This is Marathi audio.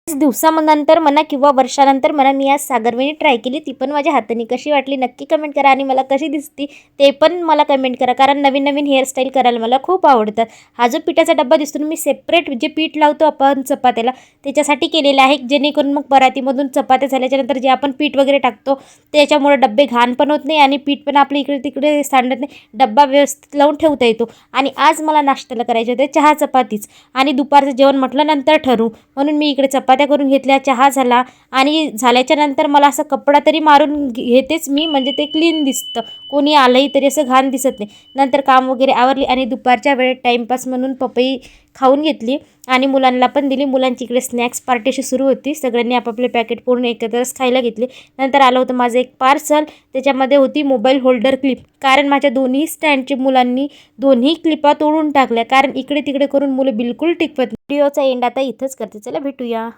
दिवसानंतर म्हणा किंवा वर्षानंतर म्हणा मी आज सागरवेणी ट्राय केली, ती पण माझ्या हाताने कशी वाटली नक्की कमेंट करा आणि मला कशी दिसती ते पण मला कमेंट करा, कारण नवीन नवीन हेअरस्टाईल करायला मला खूप आवडतात. हा जो पिठाचा डब्बा दिसतो ना, मी सेपरेट जे पीठ लावतो आपण चपात्याला त्याच्यासाठी केलेला आहे, जेणेकरून मग परातीमधून चपात्या झाल्याच्यानंतर जे आपण पीठ वगैरे टाकतो त्याच्यामुळे डब्बे घाण पण होत नाही आणि पीठ पण आपल्या इकडे तिकडे सांडत नाही, डब्बा व्यवस्थित लावून ठेवता येतो. आणि आज मला नाश्त्याला करायचे होते चहा चपातीच, आणि दुपारचं जेवण म्हटलं नंतर ठरवू म्हणून मी इकडे चपात्या करून घेतल्या, चहा झाला. आणि झाल्याच्या नंतर मला असं कपडा तरी मारून घेतेच मी, म्हणजे ते क्लीन दिसतं, कोणी आलंही तरी असं घाण दिसत नाही. नंतर काम वगैरे आवरली आणि दुपारच्या वेळेत टाईमपास म्हणून पपई खाऊन घेतली आणि मुलांना पण दिली. मुलांची इकडे स्नॅक्स पार्टी अशी सुरू होती, सगळ्यांनी आपापले पॅकेट पूर्ण एकत्रच खायला घेतली. नंतर आलं होतं माझं एक पार्सल, त्याच्यामध्ये होती मोबाईल होल्डर क्लिप, कारण माझ्या दोन्ही स्टँडची मुलांनी दोन्ही क्लिपा तोडून टाकल्या, कारण इकडे तिकडे करून मुलं बिलकुल टिकवत नाही. व्हिडिओचा एंड आता इथंच करते, चला भेटूया.